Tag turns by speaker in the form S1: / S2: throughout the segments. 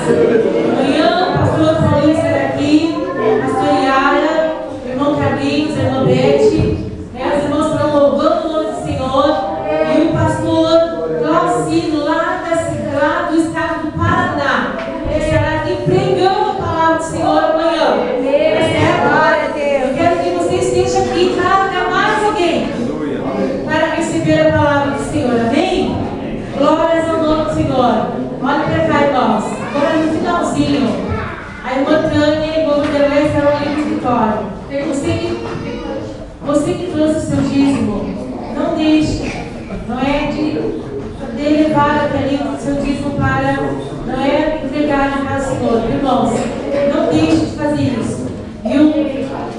S1: Amanhã, o pastor Paulinho estará aqui, a pastor Yara, o irmão Carlinhos, a irmã Bete, os irmãos estão louvando o nome do Senhor, e o pastor Glaucino, lá do estado do Paraná, estará aqui pregando a palavra do Senhor amanhã. Eu quero que você esteja aqui, traga mais alguém para receber a palavra do Senhor, amém? Glórias ao nome do Senhor. Olha para cá, irmãos. Agora no finalzinho, a irmã Tânia e o irmão Vanderlei estarão ali no escritório. Você que trouxe o seu dízimo, não deixe, não é de levar até ali o seu dízimo para, não é entregar na casa do Senhor. Irmãos, não deixe de fazer isso, viu?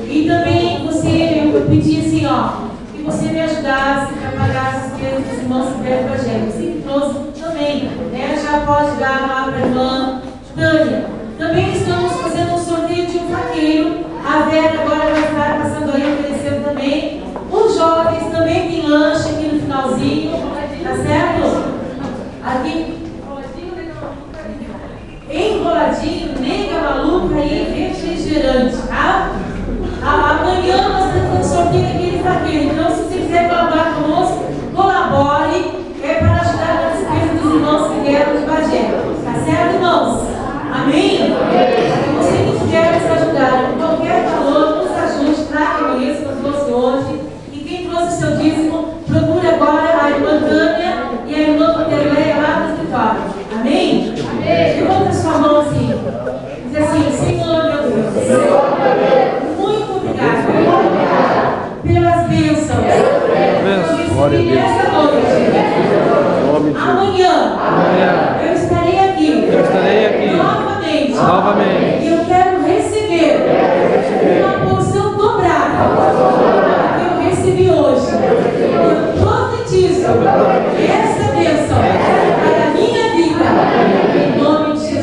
S1: E também eu pedi assim, que você me ajudasse a pagar as despesas dos irmãos que deram para a gente. Você que trouxe também, já pode dar lá para a irmã Tânia. Também estamos fazendo um sorteio de um vaqueiro. A Vera agora vai estar passando aí, oferecendo também. Os jovens também tem lanche aqui no finalzinho, tá certo? Aqui, enroladinho, nega maluca e refrigerante, tá? Amanhã nós temos sorteio aquele vaqueiro. Então, se você quiser colaborar conosco, colabore. Para ajudar na despesa dos irmãos que vieram de Bagé. Tá certo, irmãos? Amém? Se você quiser nos ajudar com qualquer valor, nos ajude, traga isso que eu trouxe hoje. E quem trouxe o seu dízimo, procure agora a irmã Tânia e a irmã Vanderlei lá no escritório. Amém? Levanta sua mão assim. Diz assim: Senhor meu Deus, muito obrigado pelas bênçãos.
S2: Glória a Deus.
S1: Amanhã eu estarei aqui novamente. E eu quero receber uma porção dobrada que eu recebi hoje. Eu profetizo essa bênção para a minha vida. Em nome de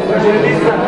S1: Evangelista.